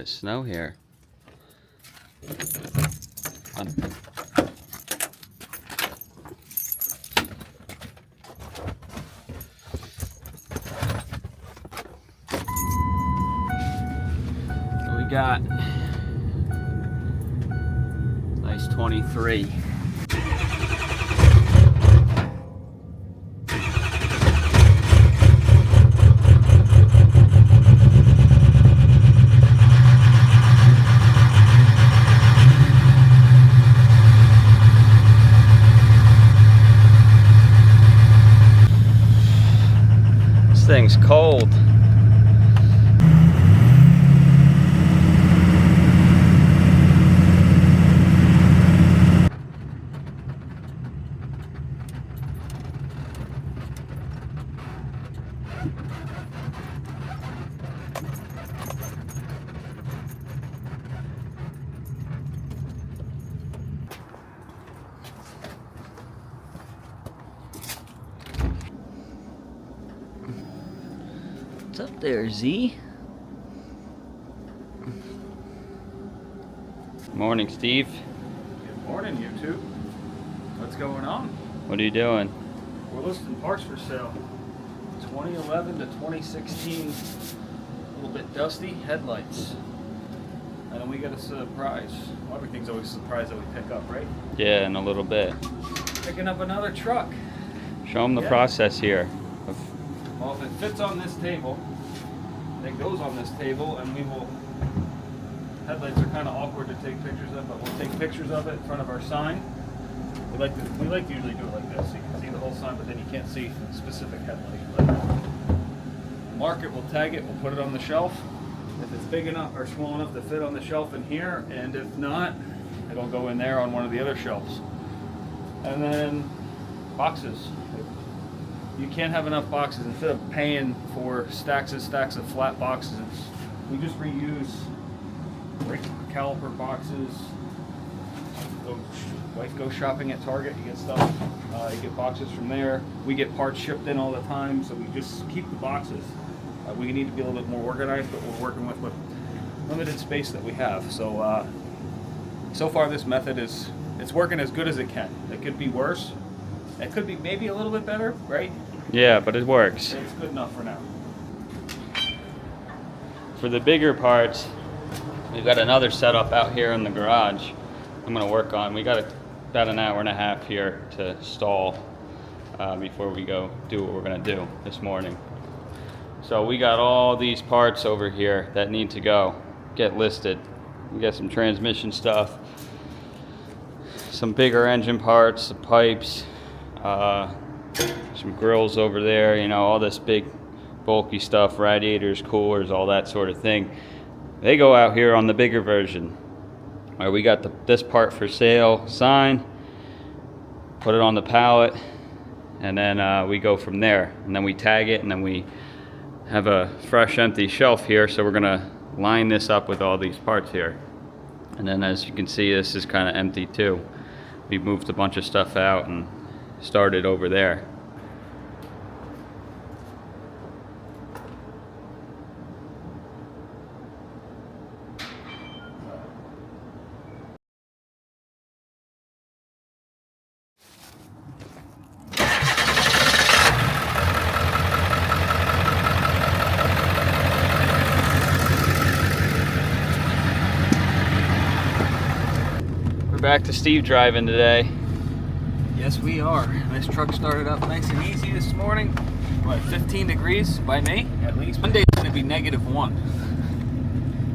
of snow here. So we got nice 23. This thing's cold. What's up there, Z? Morning, Steve. Good morning, YouTube. What's going on? What are you doing? We're listing parts for sale. 2011 to 2016, a little bit dusty headlights. And then we got a surprise. Well, everything's always a surprise that we pick up, right? Yeah, in a little bit. Picking up another truck. Show them the Yeah. process here. Well, if it fits on this table, it goes on this table, and we will. Headlights are kind of awkward to take pictures of, but we'll take pictures of it in front of our sign. We like to usually do it like this, so you can see the whole sign, but then you can't see the specific headlight. But mark it, we'll tag it, we'll put it on the shelf. If it's big enough or small enough to fit on the shelf in here, and if not, it'll go in there on one of the other shelves. And then boxes. You can't have enough boxes. Instead of paying for stacks and stacks of flat boxes, we just reuse brake caliper boxes. Wife goes shopping at Target, you get stuff, you get boxes from there. We get parts shipped in all the time, so we just keep the boxes. We need to be a little bit more organized, but we're working with limited space that we have. So, so far this method it's working as good as it can. It could be worse. It could be maybe a little bit better, right? Yeah, but it works. It's good enough for now. For the bigger parts, we've got another setup out here in the garage I'm going to work on. We got about an hour and a half here to stall before we go do what we're going to do this morning. So we got all these parts over here that need to get listed. We got some transmission stuff, some bigger engine parts, some pipes, some grills over there, you know, all this big bulky stuff, radiators, coolers, all that sort of thing. They go out here on the bigger version. All right, we got this part for sale sign, put it on the pallet, and then we go from there. And then we tag it, and then we have a fresh empty shelf here, so we're gonna line this up with all these parts here. And then as you can see, this is kind of empty too. We moved a bunch of stuff out and started over there. Back to Steve driving today. Yes, we are. This truck started up nice and easy this morning. What, 15 degrees by me, at least. Monday's going to be -1.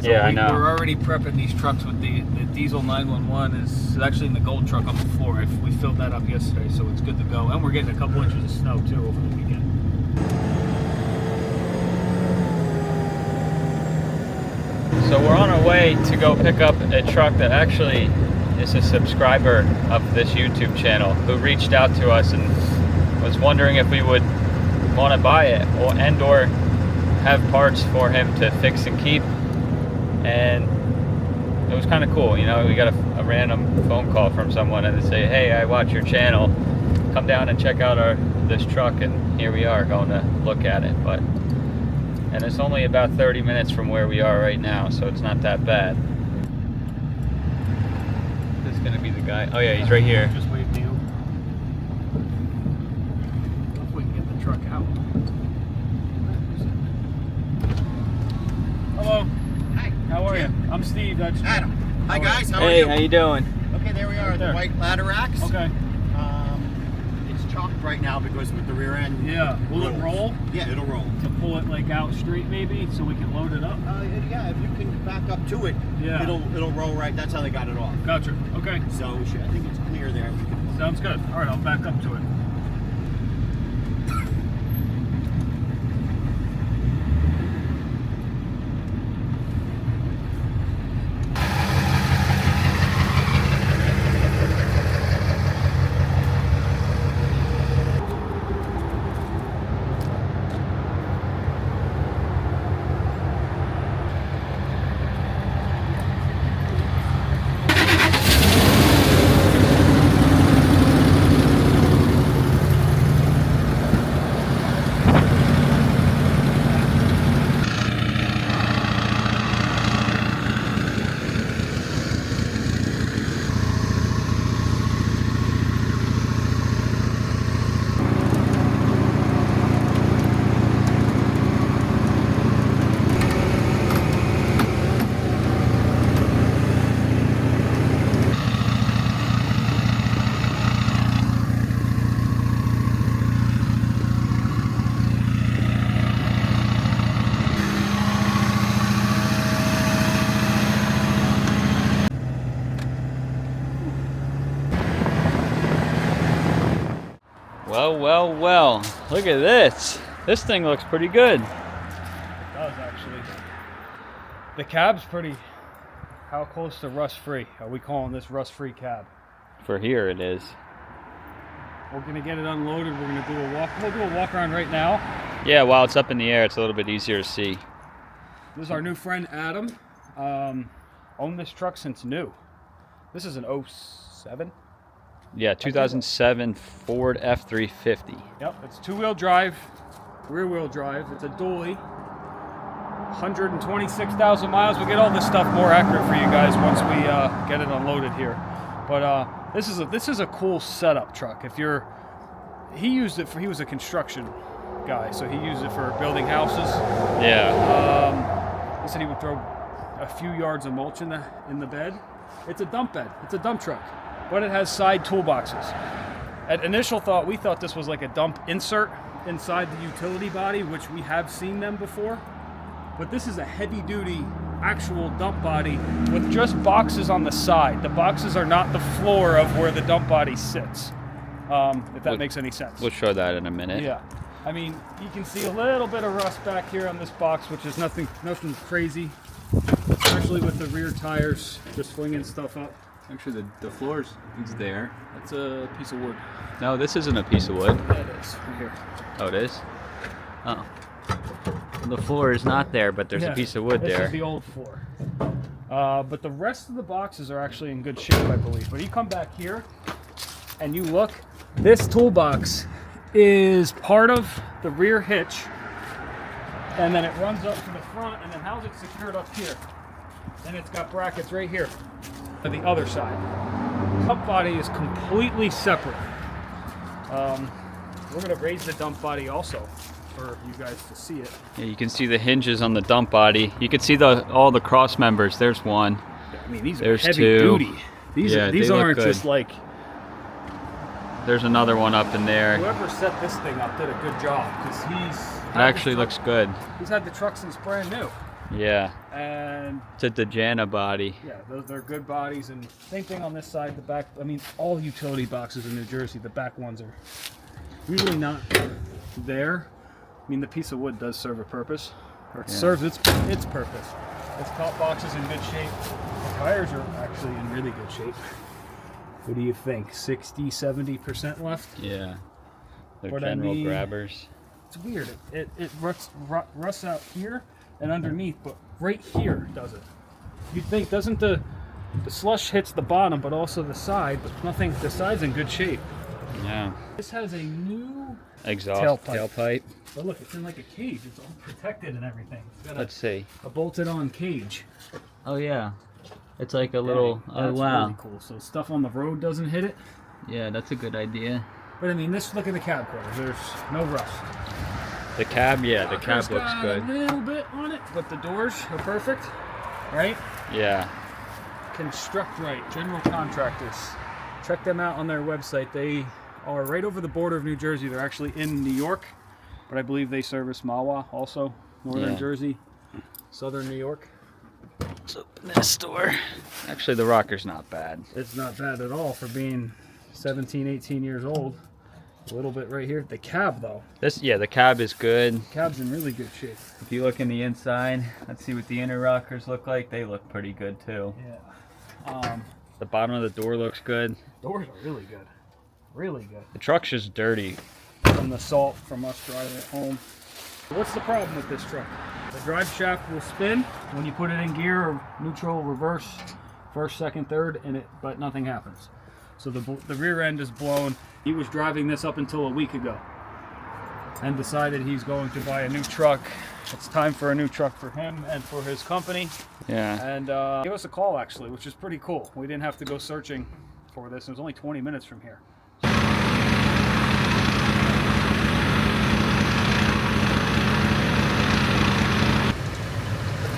So yeah, I know. We're already prepping these trucks with the diesel 911 is actually in the gold truck on the floor. We filled that up yesterday, so it's good to go. And we're getting a couple inches of snow too over the weekend. So we're on our way to go pick up a truck that actually is a subscriber of this YouTube channel who reached out to us and was wondering if we would want to buy it or have parts for him to fix and keep. And it was kind of cool, you know. We got a random phone call from someone and they say, hey, I watch your channel, come down and check out this truck, and here we are going to look at it. But And it's only about 30 minutes from where we are right now, so it's not that bad. This is gonna be the guy. Oh yeah, he's right here. Just wave to you. If we can get the truck out. Hello. Hi. How are you? I'm Steve. That's Adam. Hi guys, how are Hey, you? how you doing? Okay, there we are, There. the white ladder racks. okay. It's chopped right now because with the rear end. Yeah. Will it rolls. roll? Yeah, it'll roll. To pull it like out straight maybe so we can load it up? Yeah, if you can back up to it, Yeah. it'll roll right. That's how they got it off. Gotcha. Okay. So I think it's clear there. We can, Sounds good. All right, I'll back up to it. Well. Look at this. This thing looks pretty good. It does actually. The cab's pretty. How close to rust-free? Are we calling this rust-free cab? For here it is. We're gonna get it unloaded. We're gonna do a walk. We'll do a walk around right now. Yeah, while it's up in the air, it's a little bit easier to see. This is our new friend Adam. Owned this truck since new. This is an 07. Yeah, 2007 Ford F350. Yep, it's two-wheel drive, rear-wheel drive. It's a dually. 126,000 miles. We'll get all this stuff more accurate for you guys once we get it unloaded here. But this is a cool setup truck. He used it for. He was a construction guy, so he used it for building houses. Yeah. He said he would throw a few yards of mulch in the bed. It's a dump bed. It's a dump truck, but it has side toolboxes. At initial thought, we thought this was like a dump insert inside the utility body, which we have seen them before. But this is a heavy-duty actual dump body with just boxes on the side. The boxes are not the floor of where the dump body sits, if that makes any sense. We'll show that in a minute. Yeah. I mean, you can see a little bit of rust back here on this box, which is nothing crazy, especially with the rear tires just swinging stuff up. Actually, the floor is there. That's a piece of wood. No, this isn't a piece of wood. Yeah, it is, right here. Oh, it is? Oh. The floor is not there, but there's a piece of wood This there. is the old floor. But the rest of the boxes are actually in good shape, I believe. But you come back here and you look, this toolbox is part of the rear hitch, and then it runs up to the front, and then how's it secured up here? And it's got brackets right here to the other side. Dump body is completely separate. We're gonna raise the dump body also for you guys to see it. Yeah, you can see the hinges on the dump body. You can see all the cross members. There's one. I mean, these There's are heavy two. duty. These Yeah, these they look aren't good. just like. There's another one up in there. It Whoever set this thing up did a good job, because he's actually looks good. He's had the truck since brand new, Yeah. and It's a Dejana body. yeah, they're good bodies. And same thing on this side, the back. I mean, all utility boxes in New Jersey, the back ones are usually not there. I mean, the piece of wood does serve a purpose, or it serves its purpose. Its top box is in good shape. The tires are actually in really good shape. What do you think? 60-70% left? Yeah. They're What I general mean- grabbers. It's weird. It rusts out here and underneath, but right here does it. You'd think, doesn't the slush hits the bottom, but also the side, but nothing. The side's in good shape. Yeah. This has a new exhaust Tailpipe. tailpipe. But look, it's in like a cage. It's all protected and everything. It's got Let's see. a bolted-on cage. Oh yeah, it's like a little. Dang, Oh that's wow. really cool. So stuff on the road doesn't hit it. Yeah, that's a good idea. But I mean, look at the cab quarters. There's no rust. The cab, yeah, the cab It's looks got good. a little bit on it, but the doors are perfect, right? Yeah. Construct Right, general contractors. Check them out on their website. They are right over the border of New Jersey. They're actually in New York, but I believe they service Mahwah also, northern Yeah. Jersey, southern New York. Let's open this door. Actually, the rocker's not bad. It's not bad at all for being 17, 18 years old. A little bit right here. The cab, though. The cab is good. Cab's in really good shape. If you look in the inside, let's see what the inner rockers look like. They look pretty good too. Yeah. The bottom of the door looks good. Doors are really good. Really good. The truck's just dirty. From the salt from us driving it home. What's the problem with this truck? The drive shaft will spin when you put it in gear or neutral, reverse, first, second, third, but nothing happens. So the rear end is blown. He was driving this up until a week ago and decided he's going to buy a new truck. It's time for a new truck for him and for his company. Yeah. And give us a call, actually, which is pretty cool. We didn't have to go searching for this. It was only 20 minutes from here.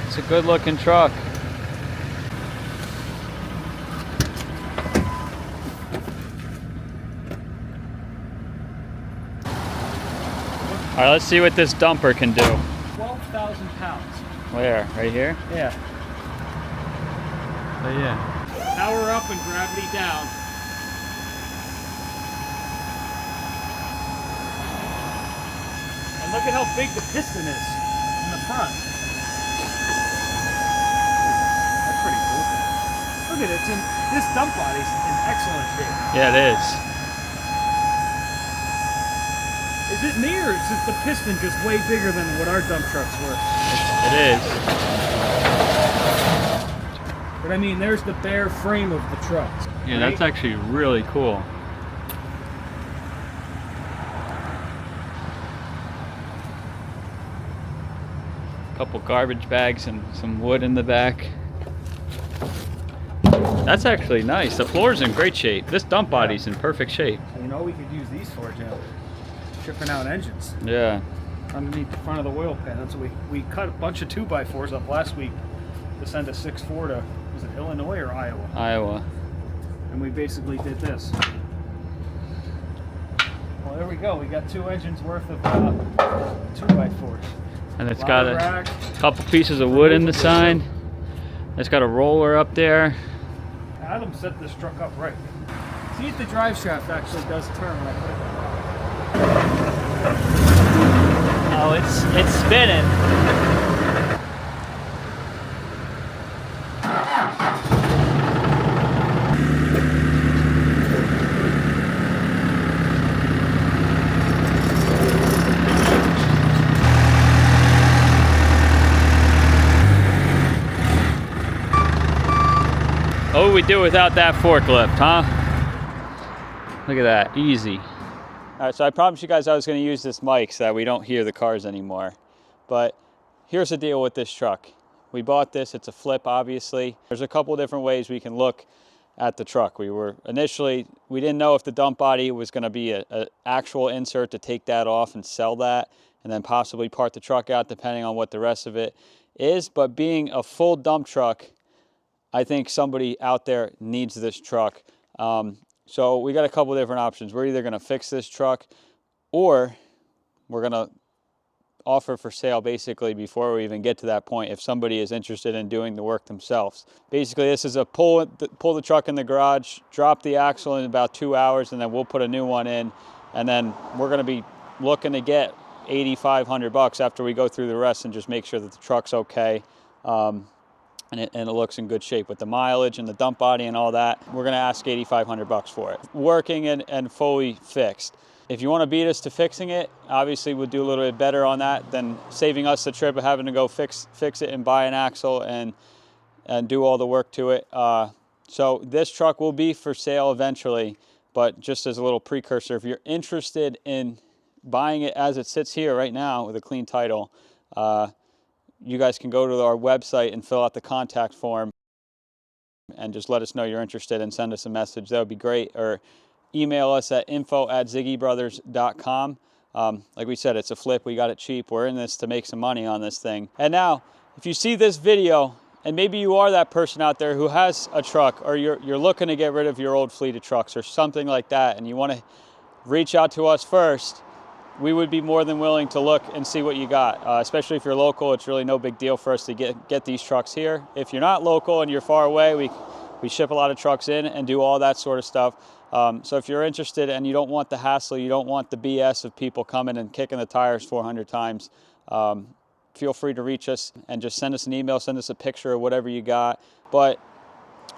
It's a good looking truck. All right, let's see what this dumper can do. 12,000 pounds. Where? Right here? Yeah. Oh yeah. Power up and gravity down. And look at how big the piston is in the front. That's pretty cool. Look at it. This dump body's in excellent shape. Yeah, it is. Is it me or is the piston just way bigger than what our dump trucks were? It is. But I mean, there's the bare frame of the truck. Yeah, that's actually really cool. Couple garbage bags and some wood in the back. That's actually nice. The floor's in great shape. This dump body's in perfect shape. You know, we could use these for, Jim. Shipping out engines. Yeah. Underneath the front of the oil pan. That's what we cut a bunch of 2x4s up last week to send a 6.4 to, was it Illinois or Iowa? Iowa. And we basically did this. Well, there we go. We got 2 engines worth of 2x4s. And it's got a rack. couple pieces of wood in the side. It's got a roller up there. Adam set this truck up right. See if the drive shaft actually does turn when I put it in. Oh, it's spinning. What would we do without that forklift, huh? Look at that, easy. All right, so I promised you guys I was going to use this mic so that we don't hear the cars anymore. But here's the deal with this truck. We bought this, it's a flip, obviously. There's a couple different ways we can look at the truck. We didn't know if the dump body was going to be an actual insert to take that off and sell that, and then possibly part the truck out depending on what the rest of it is. But being a full dump truck, I think somebody out there needs this truck. So we got a couple different options. We're either going to fix this truck or we're going to offer for sale basically before we even get to that point if somebody is interested in doing the work themselves. Basically, this is a pull the truck in the garage, drop the axle in about 2 hours, and then we'll put a new one in. And then we're going to be looking to get $8,500 after we go through the rest and just make sure that the truck's okay. And it looks in good shape with the mileage and the dump body and all that. We're gonna ask $8,500 for it. Working and fully fixed. If you wanna beat us to fixing it, obviously we'll do a little bit better on that than saving us the trip of having to go fix it and buy an axle and do all the work to it. So this truck will be for sale eventually, but just as a little precursor, if you're interested in buying it as it sits here right now with a clean title, you guys can go to our website and fill out the contact form and just let us know you're interested and send us a message. That would be great. Or email us at info@ziggybrothers.com. Like we said, it's a flip. We got it cheap. We're in this to make some money on this thing. And now, if you see this video, and maybe you are that person out there who has a truck, or you're looking to get rid of your old fleet of trucks or something like that, and you want to reach out to us first, we would be more than willing to look and see what you got. Especially if you're local, it's really no big deal for us to get these trucks here. If you're not local and you're far away, we ship a lot of trucks in and do all that sort of stuff. So if you're interested and you don't want the hassle, you don't want the BS of people coming and kicking the tires 400 times, feel free to reach us and just send us an email, send us a picture of whatever you got. But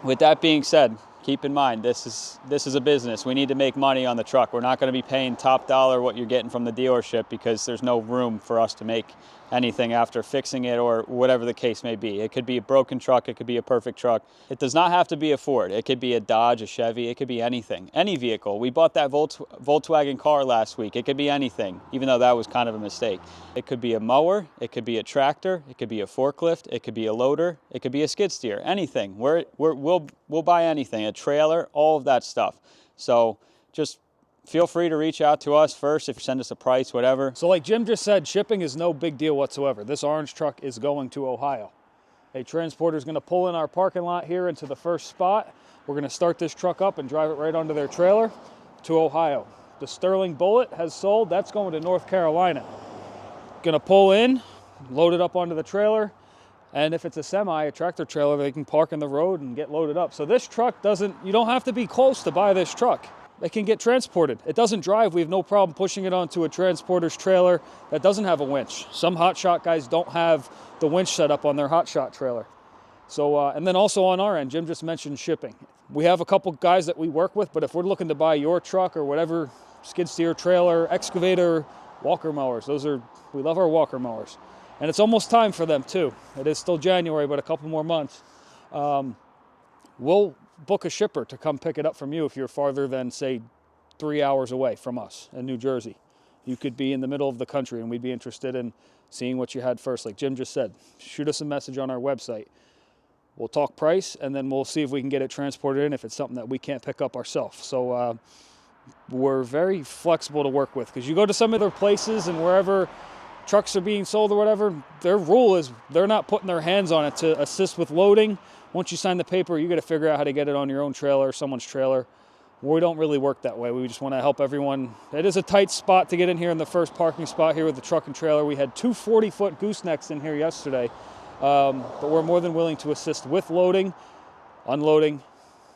with that being said, keep in mind, this is a business. We need to make money on the truck. We're not going to be paying top dollar what you're getting from the dealership, because there's no room for us to make anything after fixing it or whatever the case may be. It could be a broken truck. It could be a perfect truck. It does not have to be a Ford. It could be a Dodge, a Chevy. It could be anything, any vehicle. We bought that Volkswagen car last week. It could be anything, even though that was kind of a mistake. It could be a mower. It could be a tractor. It could be a forklift. It could be a loader. It could be a skid steer, anything. We'll buy anything, a trailer, all of that stuff. So just feel free to reach out to us first, if you send us a price, whatever. So like Jim just said, shipping is no big deal whatsoever. This orange truck is going to Ohio. A transporter is going to pull in our parking lot here into the first spot. We're going to start this truck up and drive it right onto their trailer to Ohio. The Sterling Bullet has sold. That's going to North Carolina. Going to pull in, load it up onto the trailer, and if it's a semi, a tractor trailer, they can park in the road and get loaded up. So this truck you don't have to be close to buy this truck. It can get transported. It doesn't drive. We have no problem pushing it onto a transporter's trailer that doesn't have a winch. Some hotshot guys don't have the winch set up on their hotshot trailer. So, and then also on our end, Jim just mentioned shipping. We have a couple guys that we work with, but if we're looking to buy your truck or whatever, skid steer, trailer, excavator, walker mowers, we love our walker mowers. And it's almost time for them too. It is still January, but a couple more months. We'll book a shipper to come pick it up from you if you're farther than, say, 3 hours away from us in New Jersey. You could be in the middle of the country, and we'd be interested in seeing what you had first. Like Jim just said, shoot us a message on our website. We'll talk price, and then we'll see if we can get it transported in if it's something that we can't pick up ourselves. So we're very flexible to work with, because you go to some other places and wherever trucks are being sold or whatever, their rule is they're not putting their hands on it to assist with loading. Once you sign the paper, you got to figure out how to get it on your own trailer or someone's trailer. We don't really work that way. We just want to help everyone. It is a tight spot to get in here in the first parking spot here with the truck and trailer. We had two 40-foot goosenecks in here yesterday, but we're more than willing to assist with loading, unloading.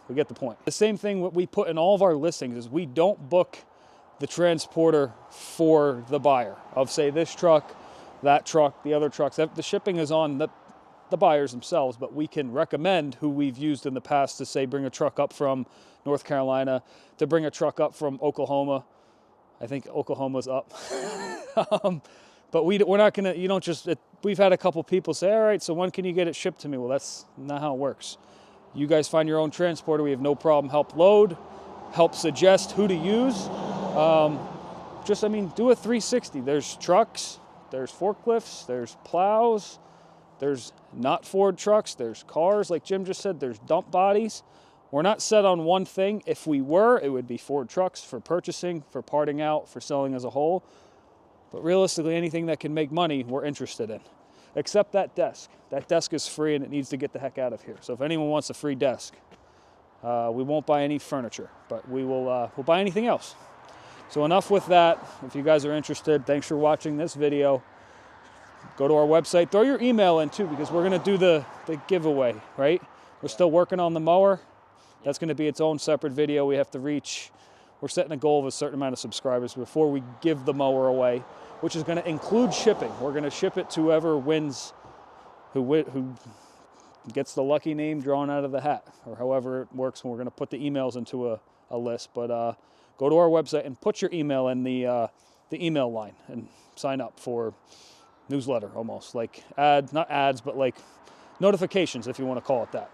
We get the point. The same thing what we put in all of our listings is we don't book the transporter for the buyer of, say, this truck, that truck, the other trucks. The shipping is on the buyers themselves, but we can recommend who we've used in the past to, say, bring a truck up from North Carolina, to bring a truck up from Oklahoma. I think Oklahoma's up. But we're not gonna, you don't just, we've had a couple people say, all right, so when can you get it shipped to me? Well, that's not how it works. You guys find your own transporter. We have no problem. Help load, help suggest who to use. Do a 360. There's trucks, there's forklifts, there's plows, there's not Ford trucks, there's cars, like Jim just said, there's dump bodies. We're not set on one thing. If we were, it would be Ford trucks for purchasing, for parting out, for selling as a whole. But realistically, anything that can make money, we're interested in. Except that desk. That desk is free and it needs to get the heck out of here. So if anyone wants a free desk, we won't buy any furniture, but we'll buy anything else. So enough with that. If you guys are interested, thanks for watching this video. Go to our website. Throw your email in too, because we're going to do the giveaway, right? We're still working on the mower. That's going to be its own separate video. We have to reach, we're setting a goal of a certain amount of subscribers before we give the mower away, which is going to include shipping. We're going to ship it to whoever wins, who gets the lucky name drawn out of the hat, or however it works. And we're going to put the emails into a list. But go to our website and put your email in the email line and sign up for newsletter, almost like not ads, but like notifications, if you want to call it that.